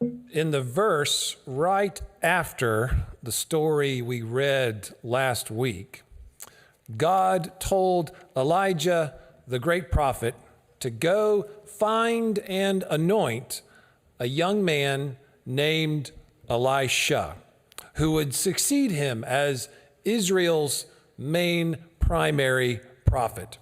In the verse right after the story we read last week, God told Elijah, the great prophet, to go find and anoint a young man named Elisha, who would succeed him as Israel's main primary prophet.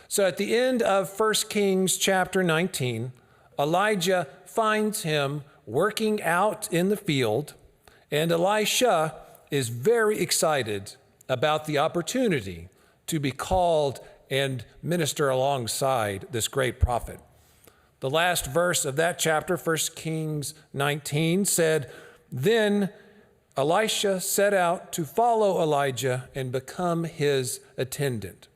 So at the end of 1 Kings chapter 19, Elijah finds him working out in the field, and Elisha is very excited about the opportunity to be called and minister alongside this great prophet. The last verse of that chapter, 1 Kings 19, said, "Then Elisha set out to follow Elijah and become his attendant."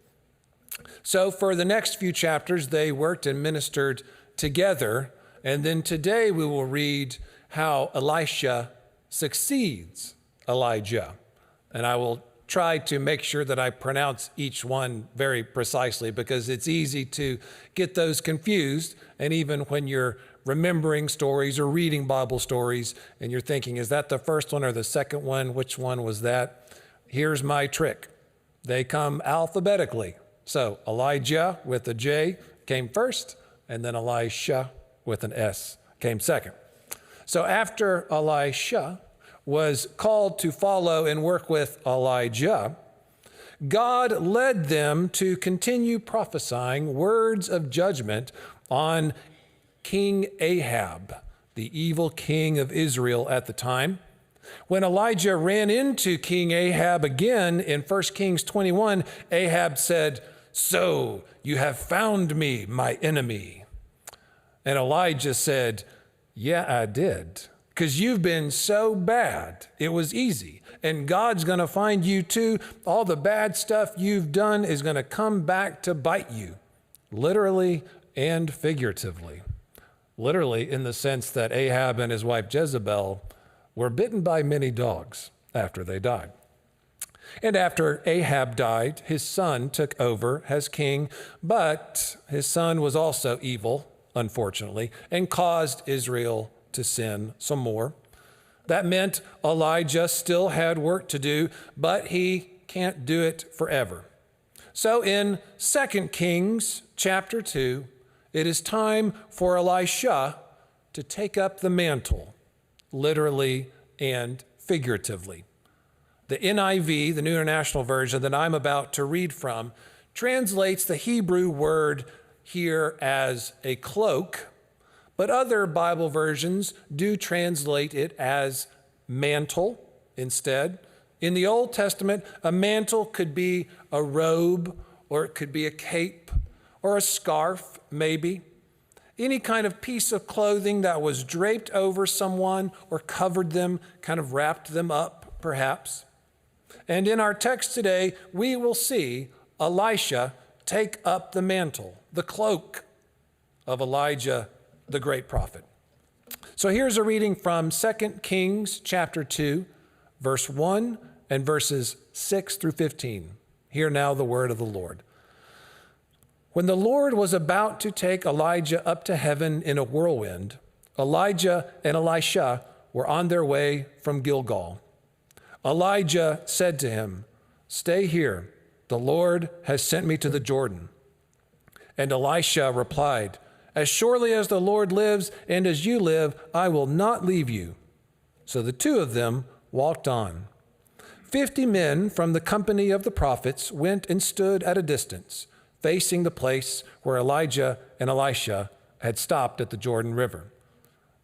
So for the next few chapters, they worked and ministered together. And then today we will read how Elisha succeeds Elijah. And I will try to make sure that I pronounce each one very precisely, because it's easy to get those confused. And even when you're remembering stories or reading Bible stories and you're thinking, is that the first one or the second one? Which one was that? Here's my trick. They come alphabetically. So Elijah with a J came first, and then Elisha with an S came second. So after Elisha was called to follow and work with Elijah, God led them to continue prophesying words of judgment on King Ahab, the evil king of Israel at the time. When Elijah ran into King Ahab again in 1 Kings 21, Ahab said, "So you have found me, my enemy." And Elijah said, "Yeah, I did. Because you've been so bad, it was easy. And God's going to find you too. All the bad stuff you've done is going to come back to bite you," literally and figuratively. Literally in the sense that Ahab and his wife Jezebel were bitten by many dogs after they died. And after Ahab died, his son took over as king, but his son was also evil, unfortunately, and caused Israel to sin some more. That meant Elijah still had work to do, but he can't do it forever. So in 2 Kings chapter 2, it is time for Elisha to take up the mantle, literally and figuratively. The NIV, the New International Version that I'm about to read from, translates the Hebrew word here as a cloak, but other Bible versions do translate it as mantle instead. In the Old Testament, a mantle could be a robe, or it could be a cape, or a scarf, maybe. Any kind of piece of clothing that was draped over someone or covered them, kind of wrapped them up, perhaps. And in our text today, we will see Elisha take up the mantle, the cloak of Elijah, the great prophet. So here's a reading from 2 Kings chapter 2, verse 1 and verses 6 through 15. Hear now the word of the Lord. When the Lord was about to take Elijah up to heaven in a whirlwind, Elijah and Elisha were on their way from Gilgal. Elijah said to him, "Stay here. The Lord has sent me to the Jordan." And Elisha replied, "As surely as the Lord lives and as you live, I will not leave you." So the two of them walked on. 50 men from the company of the prophets went and stood at a distance, facing the place where Elijah and Elisha had stopped at the Jordan River.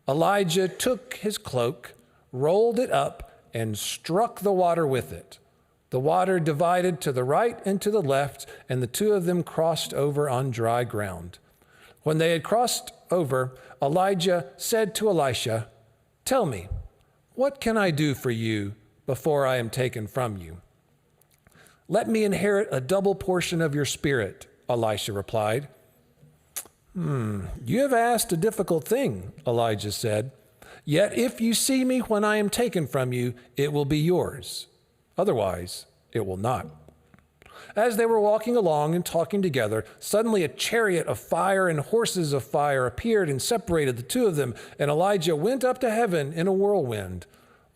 Elijah took his cloak, rolled it up, and struck the water with it. The water divided to the right and to the left, and the two of them crossed over on dry ground. When they had crossed over, Elijah said to Elisha, "Tell me, what can I do for you before I am taken from you?" "Let me inherit a double portion of your spirit," Elisha replied. You have asked a difficult thing," Elijah said. "Yet if you see me when I am taken from you, it will be yours. Otherwise, it will not." As they were walking along and talking together, suddenly a chariot of fire and horses of fire appeared and separated the two of them, and Elijah went up to heaven in a whirlwind.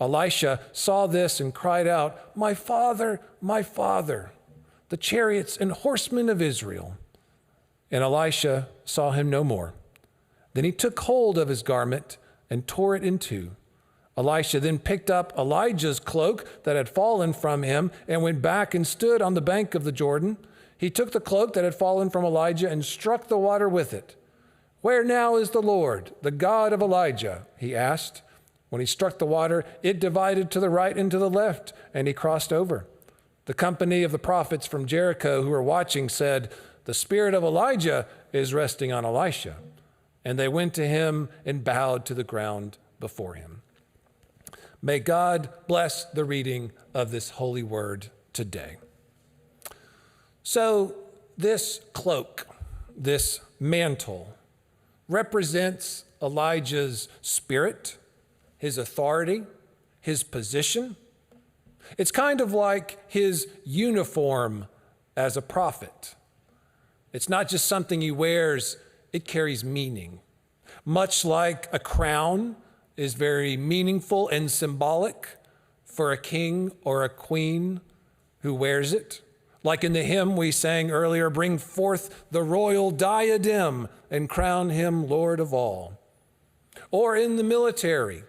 Elisha saw this and cried out, my father, the chariots and horsemen of Israel." And Elisha saw him no more. Then he took hold of his garment and tore it in two. Elisha then picked up Elijah's cloak that had fallen from him and went back and stood on the bank of the Jordan. He took the cloak that had fallen from Elijah and struck the water with it. "Where now is the Lord, the God of Elijah?" he asked. When he struck the water, it divided to the right and to the left, and he crossed over. The company of the prophets from Jericho who were watching said, "The spirit of Elijah is resting on Elisha." And they went to him and bowed to the ground before him. May God bless the reading of this holy word today. So this cloak, this mantle, represents Elijah's spirit, his authority, his position. It's kind of like his uniform as a prophet. It's not just something he wears, it carries meaning. Much like a crown is very meaningful and symbolic for a king or a queen who wears it. Like in the hymn we sang earlier, "Bring forth the royal diadem and crown him Lord of all." Or in the military,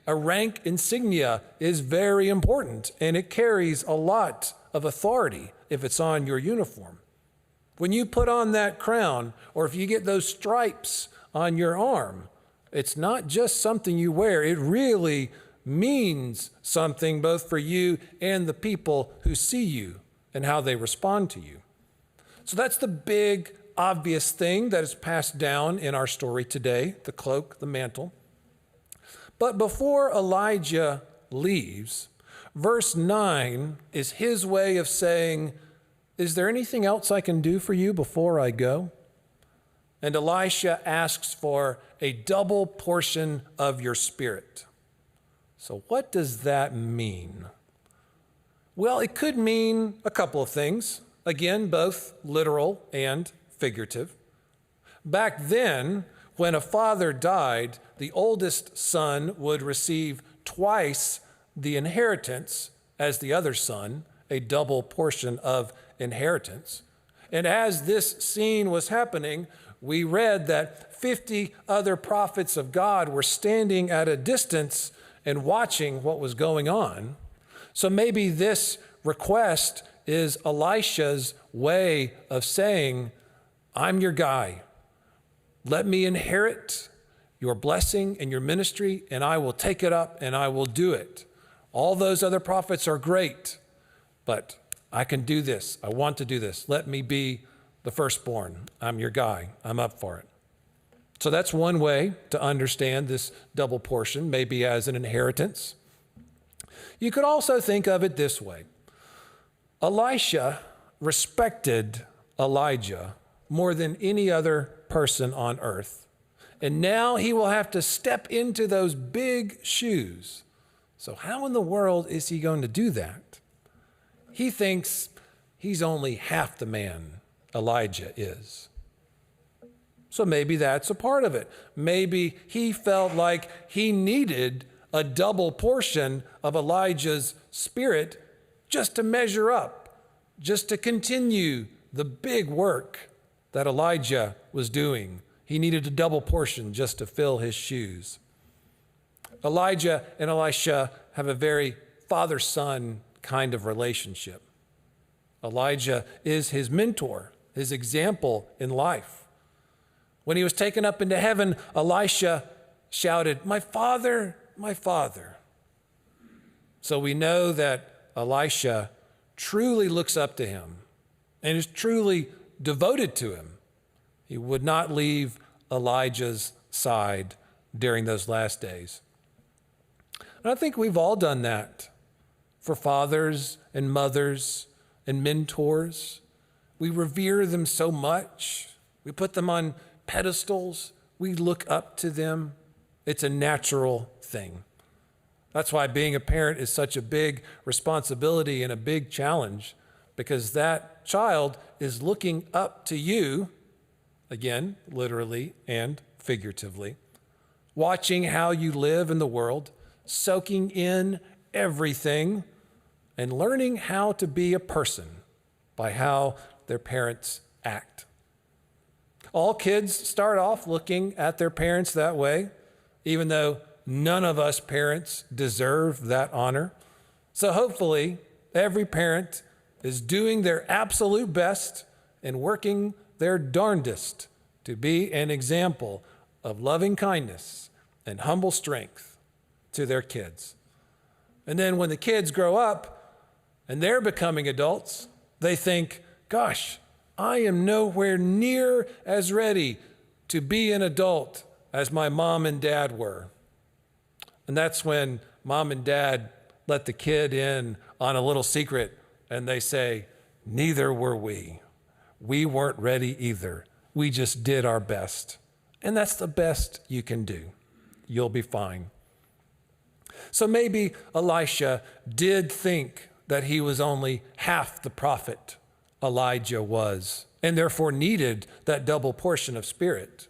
a rank insignia is very important and it carries a lot of authority if it's on your uniform. When you put on that crown, or if you get those stripes on your arm, it's not just something you wear. It really means something both for you and the people who see you and how they respond to you. So that's the big, obvious thing that is passed down in our story today, the cloak, the mantle. But before Elijah leaves, verse 9 is his way of saying, "Is there anything else I can do for you before I go?" And Elisha asks for a double portion of your spirit. So what does that mean? Well, it could mean a couple of things. Again, both literal and figurative. Back then, when a father died, the oldest son would receive twice the inheritance as the other son, a double portion of inheritance. And as this scene was happening, we read that 50 other prophets of God were standing at a distance and watching what was going on. So maybe this request is Elisha's way of saying, "I'm your guy. Let me inherit your blessing and your ministry, and I will take it up and I will do it. All those other prophets are great, but I can do this. I want to do this. Let me be the firstborn. I'm your guy. I'm up for it." So that's one way to understand this double portion, maybe as an inheritance. You could also think of it this way. Elisha respected Elijah more than any other person on earth. And now he will have to step into those big shoes. So how in the world is he going to do that? He thinks he's only half the man Elijah is. So maybe that's a part of it. Maybe he felt like he needed a double portion of Elijah's spirit just to measure up, just to continue the big work that Elijah was doing. He needed a double portion just to fill his shoes. Elijah and Elisha have a very father-son kind of relationship. Elijah is his mentor, his example in life. When he was taken up into heaven, Elisha shouted, "My father, my father." So we know that Elisha truly looks up to him and is truly devoted to him. He would not leave Elijah's side during those last days. And I think we've all done that for fathers and mothers and mentors. We revere them so much. We put them on pedestals. We look up to them. It's a natural thing. That's why being a parent is such a big responsibility and a big challenge, because that child is looking up to you, again, literally and figuratively, watching how you live in the world, soaking in everything, and learning how to be a person by how their parents act. All kids start off looking at their parents that way, even though none of us parents deserve that honor. So hopefully, every parent is doing their absolute best and working their darndest to be an example of loving kindness and humble strength to their kids. And then when the kids grow up and they're becoming adults, they think, gosh, I am nowhere near as ready to be an adult as my mom and dad were. And that's when mom and dad let the kid in on a little secret and they say, neither were we. We weren't ready either. We just did our best. And that's the best you can do. You'll be fine. So maybe Elisha did think that he was only half the prophet Elijah was, and therefore needed that double portion of spirit.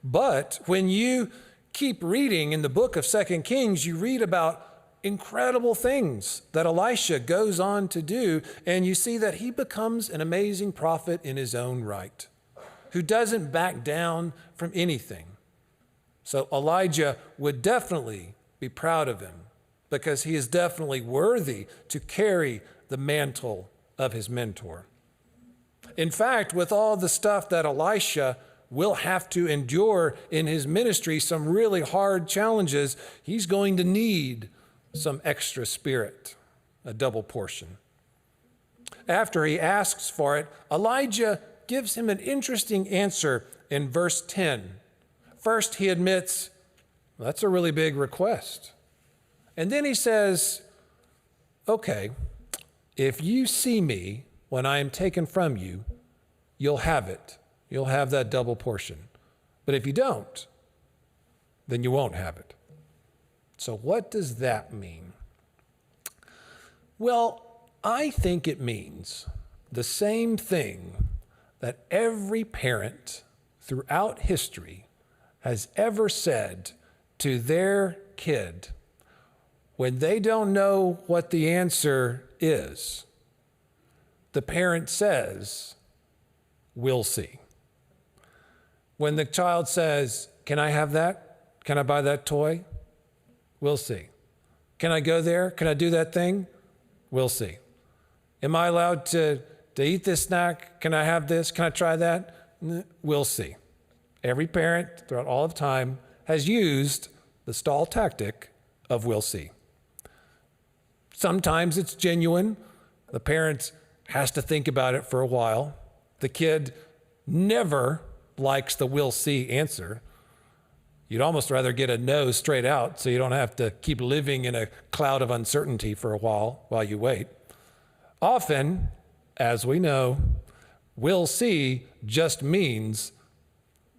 But when you keep reading in the book of 2 Kings, you read about incredible things that Elisha goes on to do, and you see that he becomes an amazing prophet in his own right, who doesn't back down from anything. So Elijah would definitely be proud of him because he is definitely worthy to carry the mantle of his mentor. In fact, with all the stuff that Elisha will have to endure in his ministry, some really hard challenges, he's going to need some extra spirit, a double portion. After he asks for it, Elijah gives him an interesting answer in verse 10. First, he admits, well, that's a really big request. And then he says, okay, if you see me when I am taken from you, you'll have it. You'll have that double portion. But if you don't, then you won't have it. So what does that mean? Well, I think it means the same thing that every parent throughout history has ever said to their kid when they don't know what the answer is. The parent says, we'll see. When the child says, can I have that? Can I buy that toy? We'll see. Can I go there? Can I do that thing? We'll see. Am I allowed to eat this snack? Can I have this? Can I try that? We'll see. Every parent throughout all of time has used the stall tactic of we'll see. Sometimes it's genuine. The parent has to think about it for a while. The kid never likes the we'll see answer. You'd almost rather get a no straight out so you don't have to keep living in a cloud of uncertainty for a while you wait. Often, as we know, we'll see just means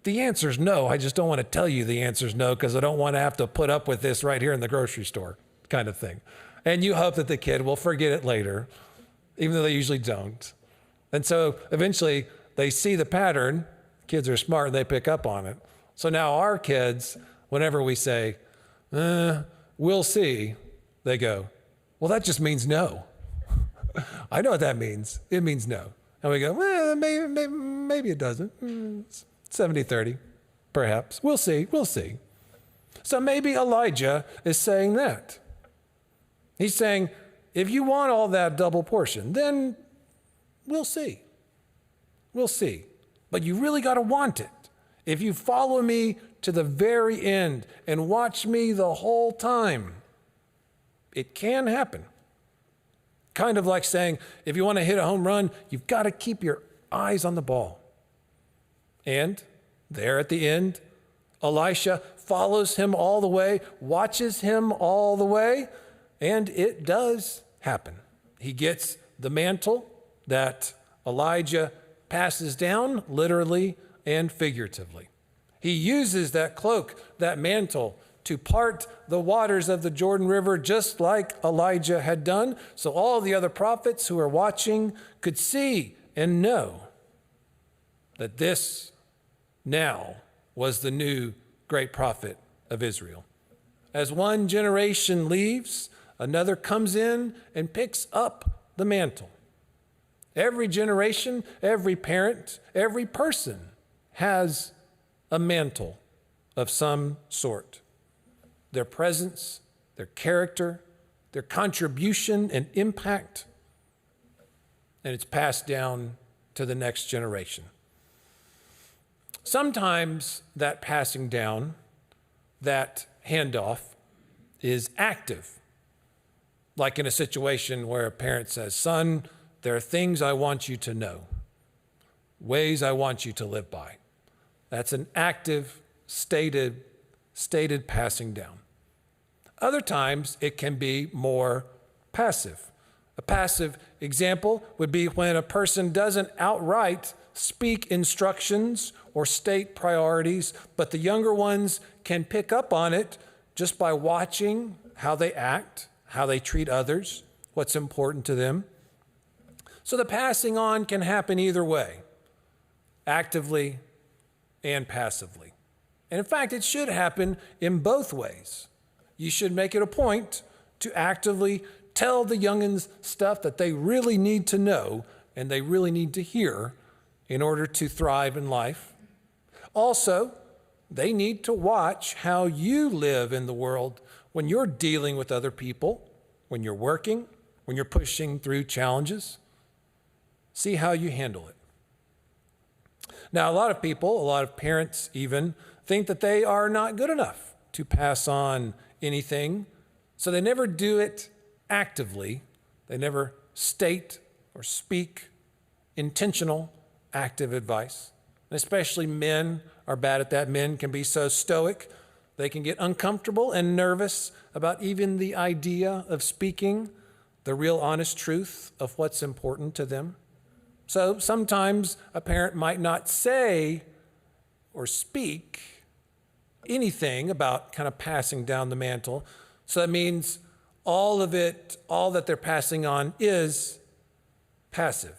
the answer's no. I just don't want to tell you the answer's no because I don't want to have to put up with this right here in the grocery store kind of thing. And you hope that the kid will forget it later, even though they usually don't. And so eventually they see the pattern. Kids are smart and they pick up on it. So now our kids, whenever we say, we'll see, they go, well, that just means no. I know what that means. It means no. And we go, well, maybe it doesn't. 70-30, perhaps. We'll see. So maybe Elijah is saying that. He's saying, if you want all that double portion, then we'll see. We'll see. But you really got to want it. If you follow me to the very end and watch me the whole time, it can happen. Kind of like saying, if you want to hit a home run, you've got to keep your eyes on the ball. And there at the end, Elisha follows him all the way, watches him all the way, and it does happen. He gets the mantle that Elijah passes down, literally and figuratively. He uses that cloak, that mantle, to part the waters of the Jordan River just like Elijah had done, so all the other prophets who are watching could see and know that this now was the new great prophet of Israel. As one generation leaves, another comes in and picks up the mantle. Every generation, every parent, every person has a mantle of some sort. Their presence, their character, their contribution and impact, and it's passed down to the next generation. Sometimes that passing down, that handoff, is active. Like in a situation where a parent says, "Son, there are things I want you to know, ways I want you to live by." That's an active, stated passing down. Other times it can be more passive. A passive example would be when a person doesn't outright speak instructions or state priorities, but the younger ones can pick up on it just by watching how they act, how they treat others, what's important to them. So the passing on can happen either way, actively and passively. And in fact, it should happen in both ways. You should make it a point to actively tell the youngins stuff that they really need to know and they really need to hear in order to thrive in life. Also, they need to watch how you live in the world when you're dealing with other people, when you're working, when you're pushing through challenges. See how you handle it. Now, a lot of people, a lot of parents even, think that they are not good enough to pass on anything, so they never do it actively. They never state or speak intentional, active advice. And especially men are bad at that. Men can be so stoic, they can get uncomfortable and nervous about even the idea of speaking the real honest truth of what's important to them. So sometimes a parent might not say or speak anything about kind of passing down the mantle. So that means all of it, all that they're passing on is passive.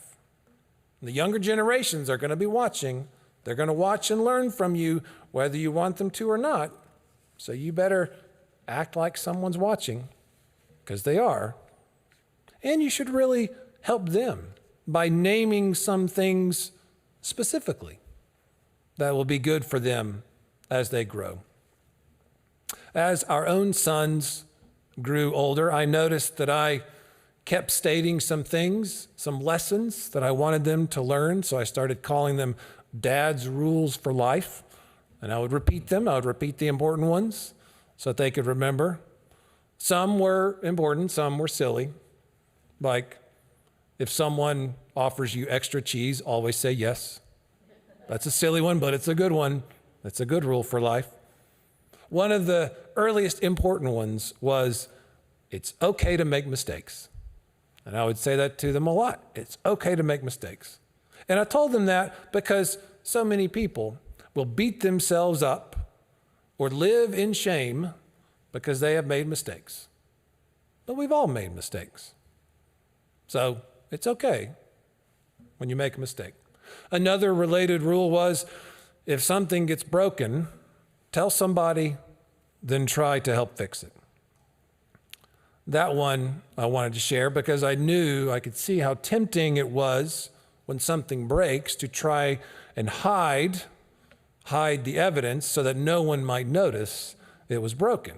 And the younger generations are going to be watching. They're going to watch and learn from you whether you want them to or not. So you better act like someone's watching, because they are. And you should really help them by naming some things specifically that will be good for them as they grow. As our own sons grew older, I noticed that I kept stating some things, some lessons that I wanted them to learn, so I started calling them Dad's Rules for Life, and I would repeat them. I would repeat the important ones so that they could remember. Some were important, some were silly, like if someone offers you extra cheese, always say yes. That's a silly one, but it's a good one. It's a good rule for life. One of the earliest important ones was, it's okay to make mistakes. And I would say that to them a lot. It's okay to make mistakes. And I told them that because so many people will beat themselves up or live in shame because they have made mistakes. But we've all made mistakes. So it's okay when you make a mistake. Another related rule was, if something gets broken, tell somebody, then try to help fix it. That one I wanted to share because I knew, I could see how tempting it was when something breaks to try and hide the evidence so that no one might notice it was broken.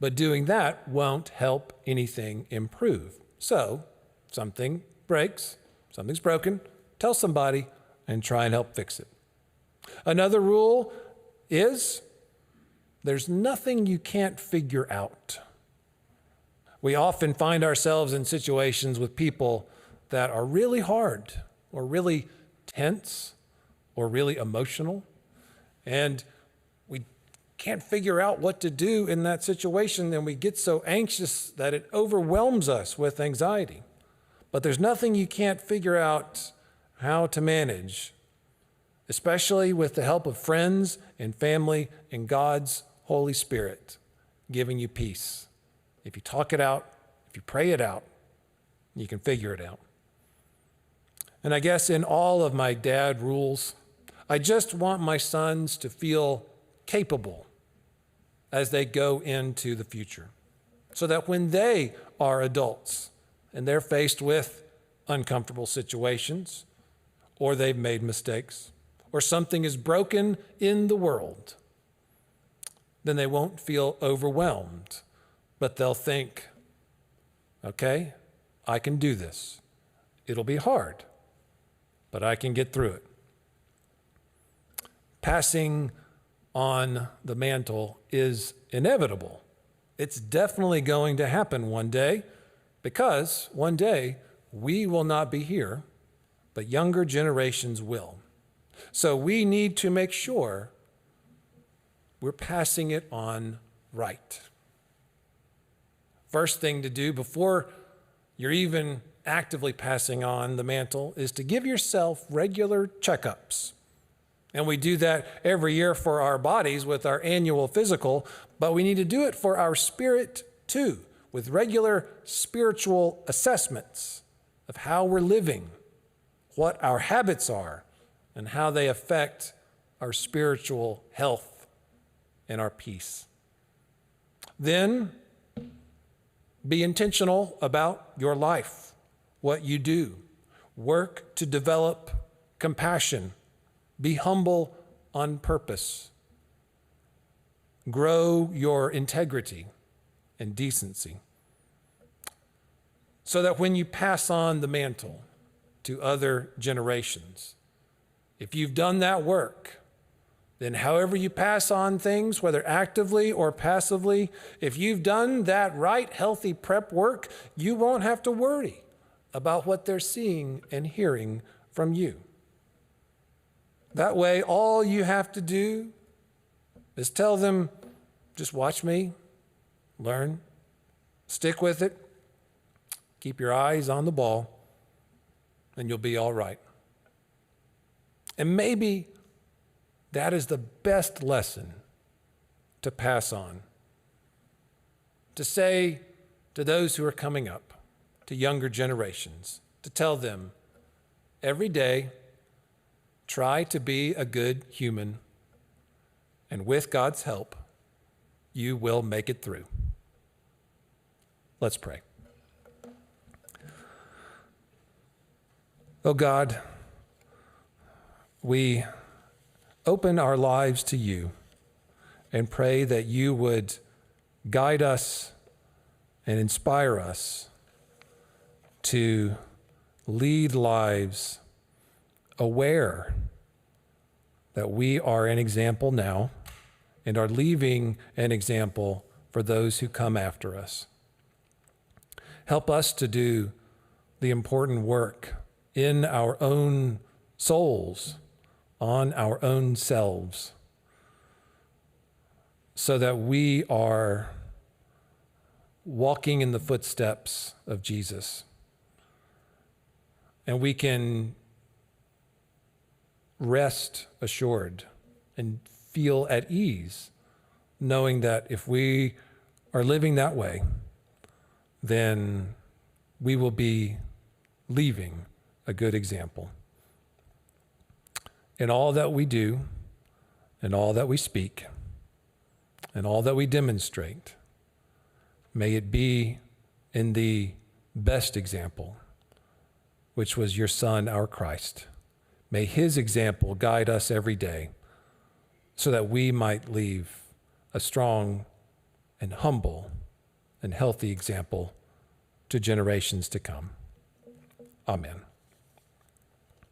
But doing that won't help anything improve. So, something breaks, something's broken, tell somebody and try and help fix it. Another rule is, there's nothing you can't figure out. We often find ourselves in situations with people that are really hard or really tense or really emotional, and we can't figure out what to do in that situation, and we get so anxious that it overwhelms us with anxiety. But there's nothing you can't figure out how to manage, especially with the help of friends and family and God's Holy Spirit. giving you peace. If you talk it out, if you pray it out, you can figure it out. And I guess in all of my dad rules, I just want my sons to feel capable as they go into the future, so that when they are adults and they're faced with uncomfortable situations, or they've made mistakes, or something is broken in the world, then they won't feel overwhelmed, but they'll think, okay, I can do this. It'll be hard, but I can get through it. Passing on the mantle is inevitable. It's definitely going to happen one day, because one day we will not be here, but younger generations will. So we need to make sure we're passing it on right. First thing to do before you're even actively passing on the mantle is to give yourself regular checkups. And we do that every year for our bodies with our annual physical, but we need to do it for our spirit too, with regular spiritual assessments of how we're living, what our habits are, and how they affect our spiritual health and our peace. Then be intentional about your life, what you do. Work to develop compassion. Be humble on purpose. Grow your integrity and decency, so that when you pass on the mantle to other generations, if you've done that work, then however you pass on things, whether actively or passively, if you've done that right, healthy prep work, you won't have to worry about what they're seeing and hearing from you. That way, all you have to do is tell them, just watch me, learn, stick with it, keep your eyes on the ball, and you'll be all right. And maybe that is the best lesson to pass on, to say to those who are coming up, to younger generations, to tell them every day, try to be a good human, and with God's help, you will make it through. Let's pray. Oh God, we open our lives to you and pray that you would guide us and inspire us to lead lives aware that we are an example now and are leaving an example for those who come after us. Help us to do the important work in our own souls, on our own selves, so that we are walking in the footsteps of Jesus. And we can rest assured and feel at ease, knowing that if we are living that way, then we will be leaving a good example. In all that we do, in all that we speak, and all that we demonstrate, may it be in the best example, which was your Son, our Christ. May his example guide us every day so that we might leave a strong and humble and healthy example to generations to come. Amen.